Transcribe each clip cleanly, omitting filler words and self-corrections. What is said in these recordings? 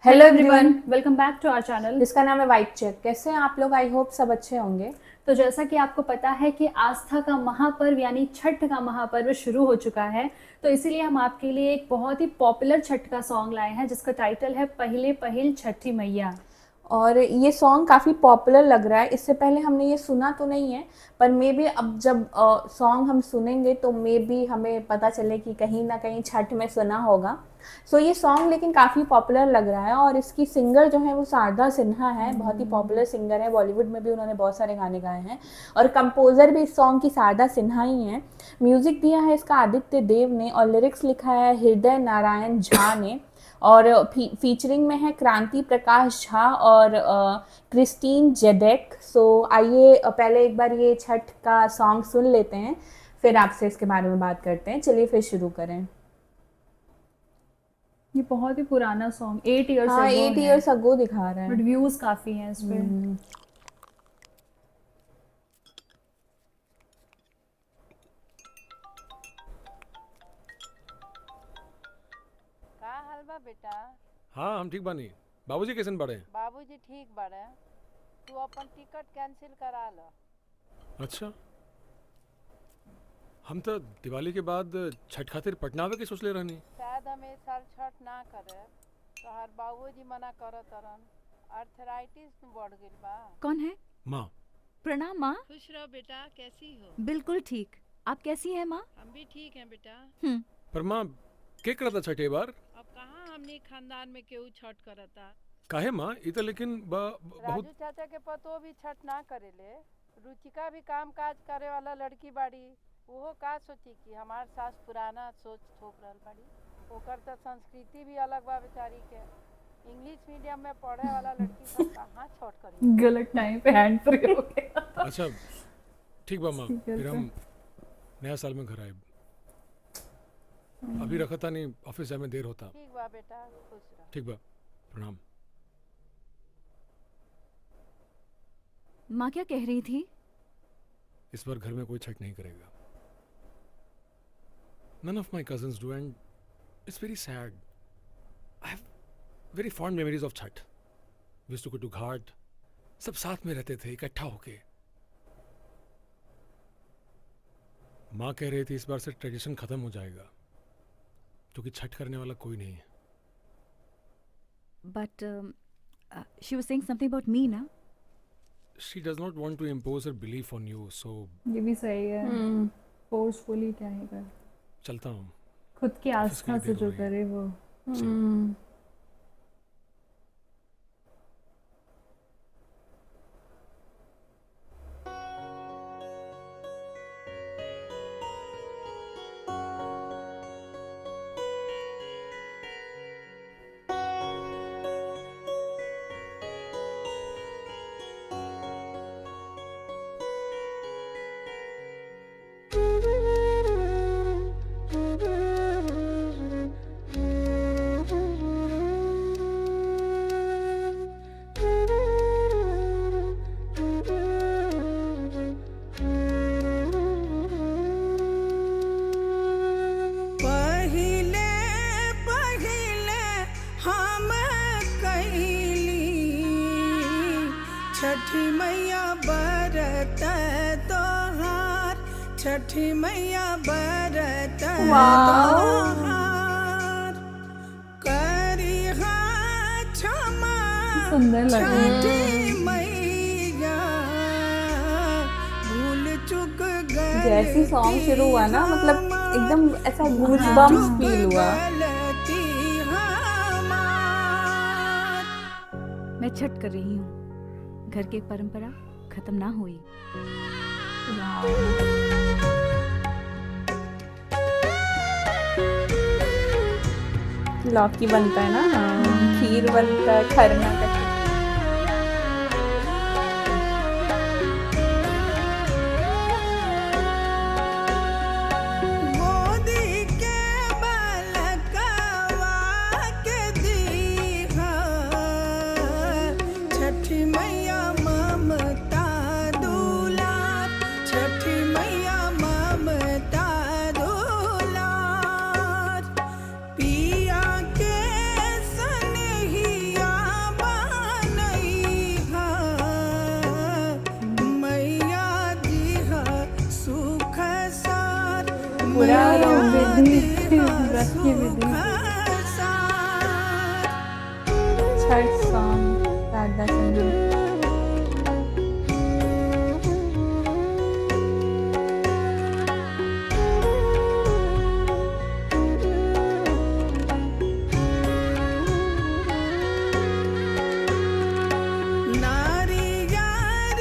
Hello everyone, welcome back to our channel जिसका नाम है वाइब चेक। कैसे हैं आप लोग? आई होप सब अच्छे होंगे। तो जैसा कि आपको पता है कि आस्था का महापर्व यानी छठ का महापर्व शुरू हो चुका है, तो इसीलिए हम आपके लिए एक बहुत ही पॉपुलर छठ का सॉन्ग लाए हैं जिसका टाइटल है पहिले पहिल छठी मैया। और ये सॉन्ग काफ़ी पॉपुलर लग रहा है। इससे पहले हमने ये सुना तो नहीं है, पर मे बी अब जब सॉन्ग हम सुनेंगे तो मे बी हमें पता चले कि कहीं ना कहीं छठ में सुना होगा। सो ये सॉन्ग लेकिन काफ़ी पॉपुलर लग रहा है और इसकी सिंगर जो है वो शारदा सिन्हा है। बहुत ही पॉपुलर सिंगर है, बॉलीवुड में भी उन्होंने बहुत सारे गाने गाए हैं और कंपोज़र भी इस सॉन्ग की शारदा सिन्हा ही हैं। म्यूज़िक दिया है इसका आदित्य देव ने और लिरिक्स लिखा है हृदय नारायण झा ने और फीचरिंग में है क्रांति प्रकाश झा और क्रिस्टीन जेडेक। सो आइए पहले एक बार ये छठ का सॉन्ग सुन लेते हैं, फिर आपसे इसके बारे में बात करते हैं। चलिए फिर शुरू करें। ये बहुत ही पुराना सॉन्ग 8 इयर्स हाँ, 8 इयर्स अगो दिखा रहा है, बट व्यूज काफी हैं इस पे। का हाल बा बेटा? हाँ हम ठीक बानी। बाबूजी कैसन बाड़े? बाबूजी ठीक बाड़े। तू अपन टिकट कैंसिल करा ल। अच्छा, हम तो दिवाली के बाद छठ खातिर पटना आवे के सोच ले रहनी। शायद हम इस साल छठ ना करे तो हर बाबूजी मना करत तरन। आर्थराइटिस बढ़ गइल बा। कौन है? माँ, प्रणाम माँ। खुश रहो बेटा, कैसी हो? बिल्कुल ठीक। आप कैसी हैं माँ? हम भी ठीक हैं बेटा। पर माँ के करता छठ ए बार? अब कहाँ हमनी खानदान में केहू छठ करता। काहे माँ? ई तो लेकिन बहुत राजू चाचा के पतो भी छठ ना करेले। रुचिका भी काम काज करे वाला लड़की बाड़ी। वो का सोची कि हमार सास पुराना सोच थोप रहल बाड़ी। ओकर तो संस्कृति भी अलग बा बेचारी के। इंग्लिश मीडियम में पढ़े वाला लड़की सब कहाँ छठ करी। गलत टाइम पे हैंड फ्री हो गया। अच्छा ठीक बा माँ, ठीक है, फिर हम नया साल में घर आए। अभी रखा था नहीं, ऑफिस जाए में देर होता। ठीक बा बेटा, खुश रह। ठीक बा, प्रणाम। माँ क्या कह रही थी? इस बार घर में कोई छठ नहीं करेगा। None of my cousins do and it's very sad. I have very fond memories of Chhath. We used to go to घाट, सब साथ में रहते थे इकट्ठा होके। माँ कह रही थी इस बार से ट्रेडिशन खत्म हो जाएगा क्योंकि छठ करने वाला कोई नहीं है। But she was saying something about me ना? She does not want to impose her belief on you, so ये भी सही है, फोर्सफुली क्या ही कर, चलता हूँ। खुद की ऑफिस के आस्था लिए से देर जो हो गई। करे वो। पहिले पहिले हम कैली छठी मैया बरत तोहार, छठी मैया बरत तोहार, करिहा क्षमा सुंदर लग रहा है। छठी मैया, भूल चुक गए। जैसी सॉन्ग शुरू हुआ ना, मतलब एकदम ऐसा गूज़बम्प्स फील हुआ। मैं छठ कर रही हूँ। घर की परंपरा खत्म ना हुई। लौकी बनता है ना, हाँ, खीर बनता है, खरना का। मोदी के बलकवा के दीहा, छठी मैया ममता दुलार, छठी मैया ममता दुलार, पिया के सनहिया पूरा विधि व्रत की विधि छठ सॉन्ग राधा सिन्हा। नारियार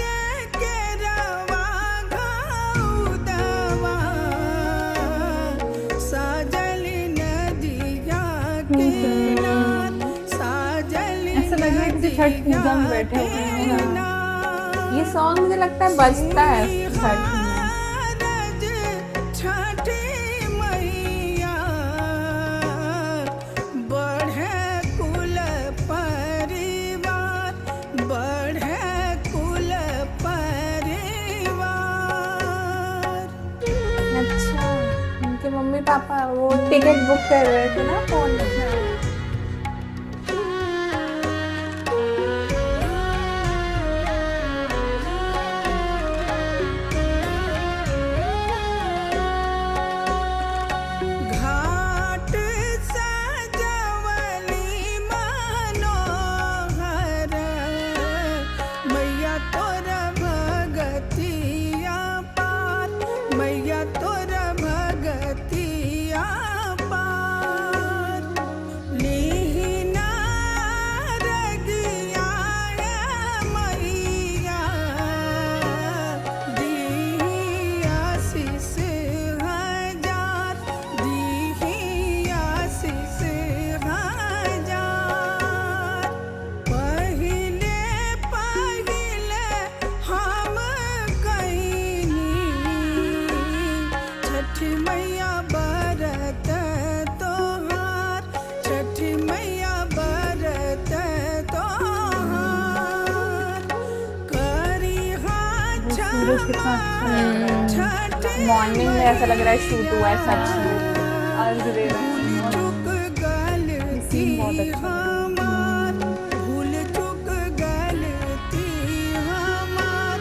के रवा घाउदवा साजली नदिया किनार साजली ऐसा लग रहा है किसी छठ पूजा में बैठे हुए हैं। किनार। ये सॉन्ग मुझे लगता है बजता है छठ में। रज छठी मैया बढ़े कुल परिवार बढ़े कुल परिवार। अच्छा, उनके मम्मी पापा वो टिकट बुक कर रहे थे ना फोन में। घाट सजवली मनोहर मैया तोर भगतिया पार मैया तोर भगतिया पार। लीना रगिया मैया दिया आशीष हजार दिया आशीष हजार। पहिले पहिले हम कईनी छठ मैया बरत तोहार छठ मैया बरत तोहार। करी सूरज कितना अच्छा लग रहा है। छठ मॉर्निंग में ऐसा लग रहा है शूट हुआ है सच में। अर्घ दे रहे हैं। चुक गलती बहुत अच्छा हमार भूल चुक गलती हमार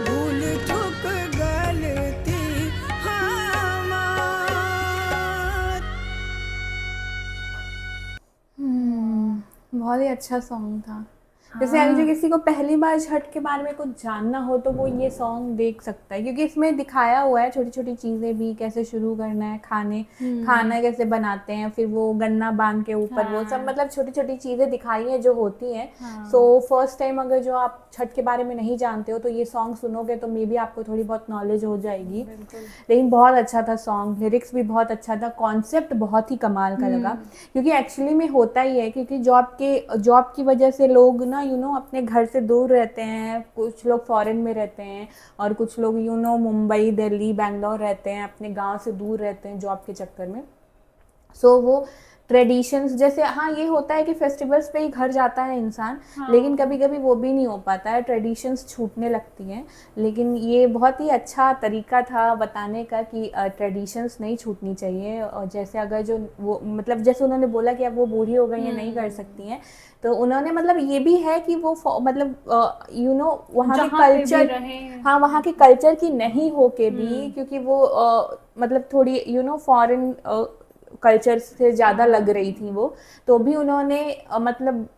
भूल चुक गलती हमार। बहुत ही अच्छा सॉन्ग था। जैसे अगर जो किसी को पहली बार छठ के बारे में कुछ जानना हो तो वो ये सॉन्ग देख सकता है, क्योंकि इसमें दिखाया हुआ है छोटी छोटी चीज़ें भी, कैसे शुरू करना है, खाना कैसे बनाते हैं, फिर वो गन्ना बांध के ऊपर वो सब, मतलब छोटी छोटी चीज़ें दिखाई हैं जो होती हैं। सो फर्स्ट टाइम अगर जो आप छठ के बारे में नहीं जानते हो तो ये सॉन्ग सुनोगे तो मे बी आपको थोड़ी बहुत नॉलेज हो जाएगी। लेकिन बहुत अच्छा था सॉन्ग, लिरिक्स भी बहुत अच्छा था, कॉन्सेप्ट बहुत ही कमाल का लगा। क्योंकि एक्चुअली में होता ही है, क्योंकि जॉब की वजह से लोग ना अपने घर से दूर रहते हैं। कुछ लोग फॉरेन में रहते हैं और कुछ लोग मुंबई, दिल्ली, बैंगलोर रहते हैं, अपने गांव से दूर रहते हैं जॉब के चक्कर में। सो वो ट्रेडिशंस जैसे, हाँ ये होता है कि फेस्टिवल्स पे ही घर जाता है इंसान, लेकिन कभी कभी वो भी नहीं हो पाता है, ट्रेडिशंस छूटने लगती हैं। लेकिन ये बहुत ही अच्छा तरीका था बताने का कि ट्रेडिशंस नहीं छूटनी चाहिए। और जैसे अगर जो वो मतलब जैसे उन्होंने बोला कि अब वो बूढ़ी हो गई हैं, नहीं कर सकती हैं, तो उन्होंने मतलब ये भी है कि वो मतलब वहाँ के कल्चर, हाँ वहाँ के कल्चर की नहीं हो के भी, क्योंकि वो मतलब थोड़ी फॉरेन कल्चर से ज़्यादा लग रही थी वो, तो भी उन्होंने मतलब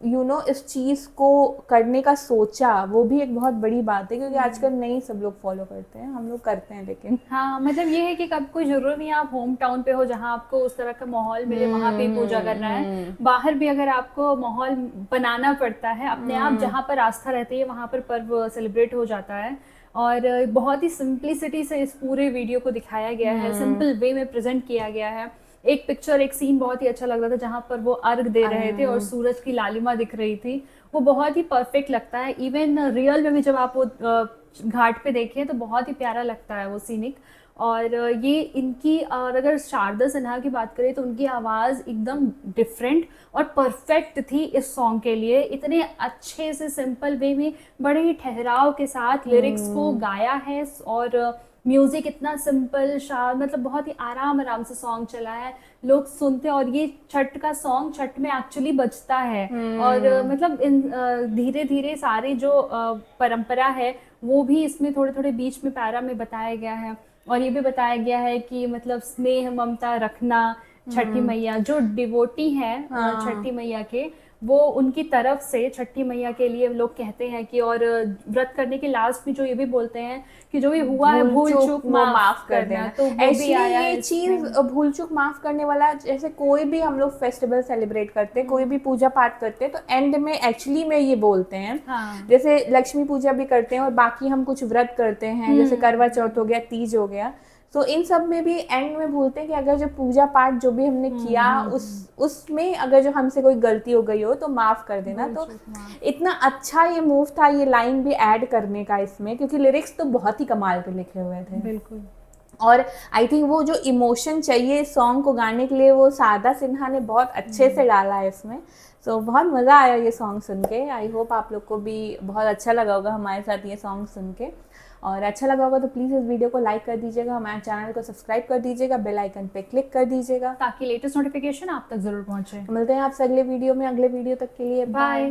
इस चीज़ को करने का सोचा, वो भी एक बहुत बड़ी बात है। क्योंकि आजकल नहीं सब लोग फॉलो करते हैं, हम लोग करते हैं लेकिन हाँ मतलब ये है कि कब कोई जरूरत नहीं है आप होम टाउन पे हो जहाँ आपको उस तरह का माहौल मिले, वहाँ पे पूजा करना है। बाहर भी अगर आपको माहौल बनाना पड़ता है अपने आप, जहाँ पर आस्था रहती है वहाँ पर पर्व सेलिब्रेट हो जाता है। और बहुत ही सिंप्लिसिटी से इस पूरे वीडियो को दिखाया गया है, सिंपल वे में प्रेजेंट किया गया है। एक पिक्चर, एक सीन बहुत ही अच्छा लग रहा था जहाँ पर वो अर्घ दे रहे थे और सूरज की लालिमा दिख रही थी, वो बहुत ही परफेक्ट लगता है। इवन रियल में भी जब आप वो घाट पे देखें तो बहुत ही प्यारा लगता है वो सीनिक। और ये इनकी, और अगर शारदा सिन्हा की बात करें तो उनकी आवाज़ एकदम डिफरेंट और परफेक्ट थी इस सॉन्ग के लिए। इतने अच्छे से सिंपल वे में बड़े ही ठहराव के साथ लिरिक्स को गाया है, और म्यूजिक इतना सिंपल मतलब बहुत ही आराम से सॉन्ग चला है, लोग सुनते हैं। और ये छठ का सॉन्ग छठ में एक्चुअली बजता है, और मतलब इन धीरे धीरे सारी जो परंपरा है वो भी इसमें थोड़े थोड़े बीच में पैरा में बताया गया है। और ये भी बताया गया है कि मतलब स्नेह ममता रखना छठी मैया जो डिवोटी है हाँ। छठी मैया के, वो उनकी तरफ से छठी मैया के लिए लोग कहते हैं कि, और व्रत करने के लास्ट में जो ये भी बोलते हैं कि जो भी हुआ है भूल चूक वो माफ कर करना, देना। तो वो भी एक्चुअली आया है ये चीज इसमें। भूल चूक माफ करने वाला, जैसे कोई भी हम लोग फेस्टिवल सेलिब्रेट करते हैं, कोई भी पूजा पाठ करते हैं, तो एंड में एक्चुअली में ये बोलते हैं। हाँ। जैसे लक्ष्मी पूजा भी करते हैं और बाकी हम कुछ व्रत करते हैं, जैसे करवा चौथ हो गया, तीज हो गया, तो इन सब में भी एंड में भूलते हैं कि अगर जो पूजा पाठ जो भी हमने किया उसमें अगर जो हमसे कोई गलती हो गई हो तो माफ कर देना। तो इतना अच्छा ये मूव था ये लाइन भी ऐड करने का इसमें, क्योंकि लिरिक्स तो बहुत ही कमाल के लिखे हुए थे। बिल्कुल। और आई थिंक वो जो इमोशन चाहिए इस सॉन्ग को गाने के लिए वो शारदा सिन्हा ने बहुत अच्छे से डाला है इसमें। सो बहुत मज़ा आया ये सॉन्ग सुन के। आई होप आप लोग को भी बहुत अच्छा लगा होगा हमारे साथ ये सॉन्ग सुन के, और अच्छा लगा होगा तो प्लीज़ इस वीडियो को लाइक कर दीजिएगा, हमारे चैनल को सब्सक्राइब कर दीजिएगा, बेल आइकन पे क्लिक कर दीजिएगा ताकि लेटेस्ट नोटिफिकेशन आप तक जरूर पहुंचे। मिलते हैं आपसे अगले वीडियो में। अगले वीडियो तक के लिए बाय।